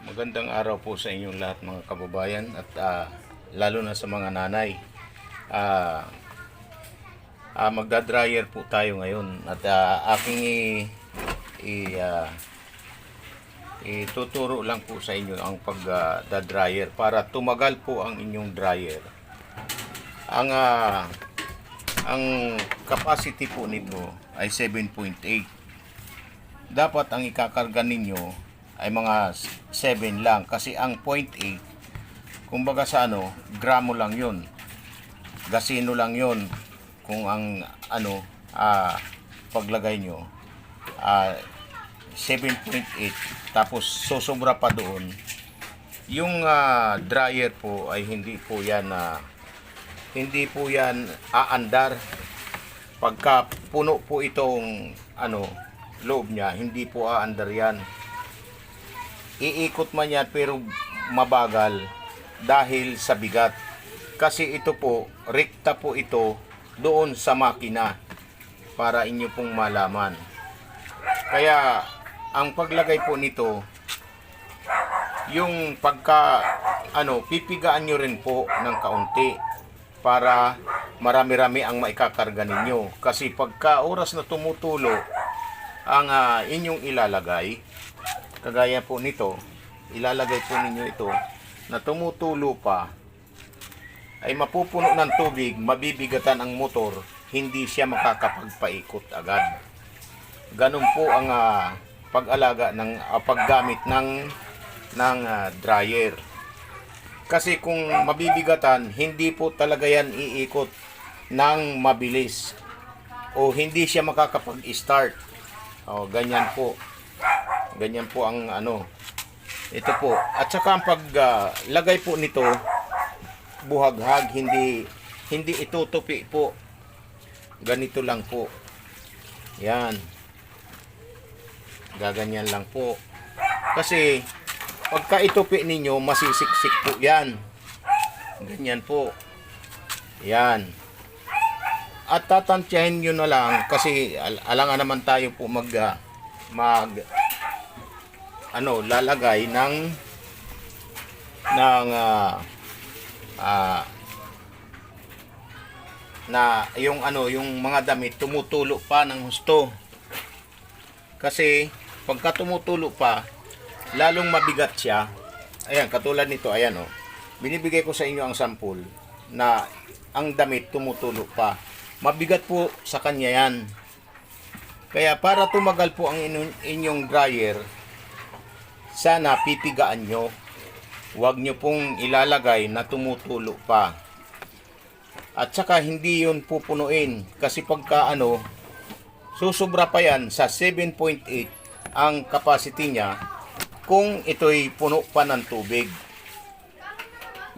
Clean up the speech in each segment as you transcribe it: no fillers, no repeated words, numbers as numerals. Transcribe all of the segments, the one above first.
Magandang araw po sa inyong lahat mga kababayan at lalo na sa mga nanay. Ah, magda-dryer po tayo ngayon at aking ituturo lang po sa inyo ang pagda-dryer para tumagal po ang inyong dryer. Ang capacity po nito ay 7.8. Dapat ang ikakarga ninyo ay mga 7 lang kasi ang 0.8 kumbaga sa gramo lang yun, gasino lang yun kung ang paglagay nyo 7.8 tapos sosobra pa doon yung dryer po ay hindi po yan aandar pagka puno po itong loob niya, hindi po aandar yan. Iikot man yan pero mabagal dahil sa bigat. Kasi ito po, rekta po ito doon sa makina para inyo pong malaman. Kaya ang paglagay po nito, yung pipigaan nyo rin po ng kaunti para marami-rami ang maikakarga ninyo. Kasi pagka oras na tumutulo ang inyong ilalagay, kagaya po nito, ilalagay po ninyo ito na tumutulo pa, ay mapupuno ng tubig, mabibigatan ang motor, hindi siya makakapagpaikot agad. Ganun po ang pag-alaga ng paggamit ng dryer. Kasi kung mabibigatan, hindi po talaga yan iikot ng mabilis o hindi siya makakapag-start. Ganyan po. Ganyan po ang ito po. At saka ang paglagay po nito, buhaghag, hindi itutupi po. Ganito lang po. Yan. Gaganyan lang po. Kasi pagka itupi ninyo, masisiksik po yan. Ganyan po. Yan. At tatantyahin nyo na lang kasi alangan naman tayo po lalagay ng yung mga damit tumutulo pa ng husto. Kasi pagka tumutulo pa, lalong mabigat siya. Ayan, katulad nito, ayan binibigay ko sa inyo ang sample na ang damit tumutulo pa. Mabigat po sa kanya yan. Kaya para tumagal po ang inyong dryer, sana pipigaan nyo. Huwag nyo pong ilalagay na tumutulo pa. At saka hindi yun pupunuin. Kasi pagka susubra pa yan sa 7.8 ang capacity niya kung ito'y puno pa ng tubig.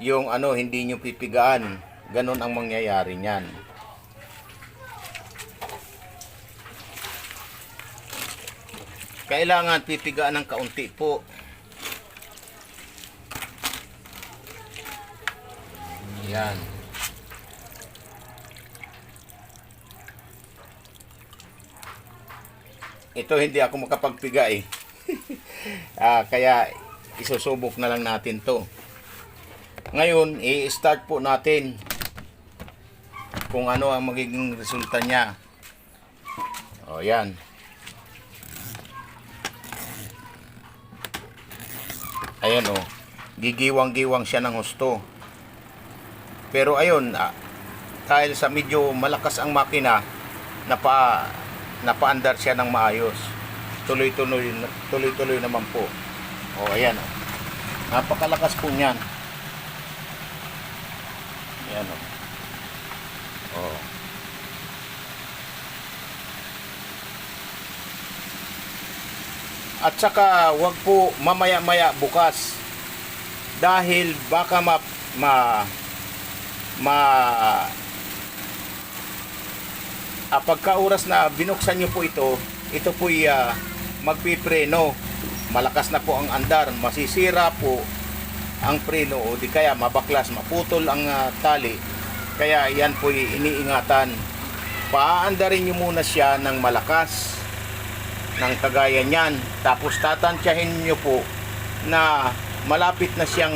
Yung hindi nyo pipigaan. Ganon ang mangyayari niyan. Kailangan pipigaan ng kaunti po. Yan. Ito hindi ako makapagpiga eh. Kaya isusubok na lang natin to. Ngayon, i-start po natin kung ano ang magiging resulta niya. Yan. Ayan gigiwang-giwang siya ng husto. Pero ayun, dahil sa medyo malakas ang makina, napaandar siya ng maayos. Tuloy-tuloy naman po. Ayan napakalakas po niyan. Ayan At saka wag po mamaya-maya bukas dahil baka pagka oras na binuksan nyo po ito po magpipreno. Malakas na po ang andar, masisira po ang preno o di kaya mabaklas, maputol ang tali. Kaya yan po iniingatan. Paandarin nyo muna siya ng malakas ng kagaya niyan, tapos tatantyahin nyo po na malapit na siyang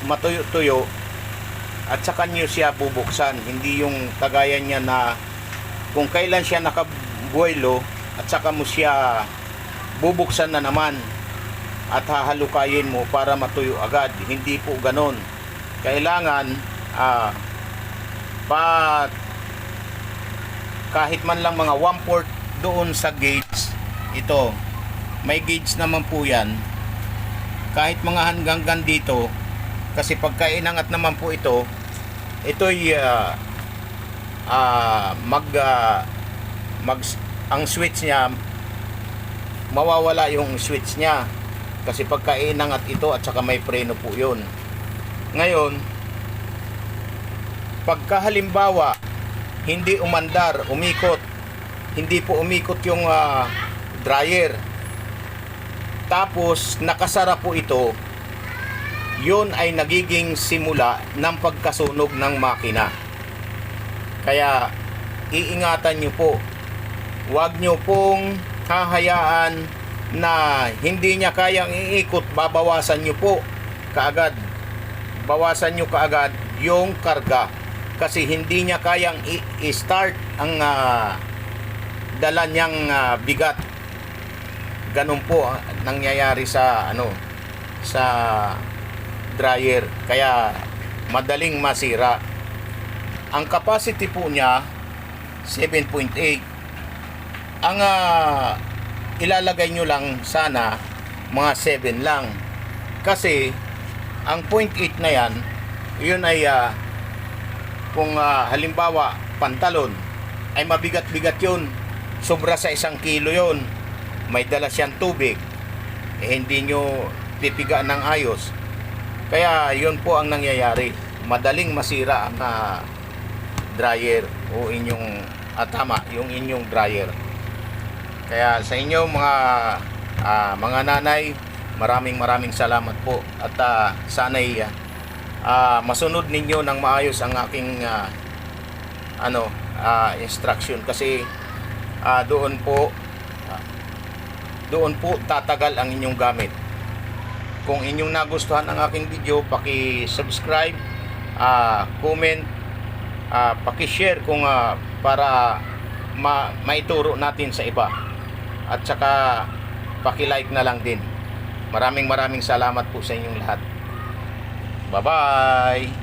matuyo-tuyo at saka nyo siya bubuksan. Hindi yung kagaya niya na kung kailan siya nakabuelo at saka mo siya bubuksan na naman at hahalukayin mo para matuyo agad. Hindi po ganon. Kailangan kahit man lang mga 1/4 doon sa gauge. Ito, may gauge naman po yan. Kahit mga hanggang dito, kasi pagka inangat naman po ito'y ang switch niya, mawawala yung switch niya. Kasi pagka inangat ito at saka may preno po yun. Ngayon, pagka halimbawa, hindi umandar, umikot, hindi po umikot yung dryer, tapos nakasara po ito, yun ay nagiging simula ng pagkasunog ng makina. Kaya iingatan nyo po, huwag nyo pong hahayaan na hindi niya kayang iikot, babawasan nyo po kaagad, bawasan nyo kaagad yung karga, kasi hindi niya kayang i-start ang dala niyang bigat. Ganun po nangyayari sa sa dryer, kaya madaling masira. Ang capacity po niya 7.8. Ang ilalagay nyo lang sana mga 7 lang, kasi ang 0.8 na yan, yun ay kung halimbawa pantalon ay mabigat-bigat yun, sobra sa 1 kilo yun, may dala siyang tubig, hindi nyo pipigaan ng ayos. Kaya yun po ang nangyayari, madaling masira ang dryer o inyong yung inyong dryer. Kaya sa inyo mga nanay, maraming salamat po, at sana'y masunod ninyo ng maayos ang aking instruction, kasi doon po tatagal ang inyong gamit. Kung inyong nagustuhan ang aking video, paki-subscribe, comment, paki-share kung para maituro natin sa iba, at saka paki-like na lang din. Maraming salamat po sa inyong lahat. Bye-bye!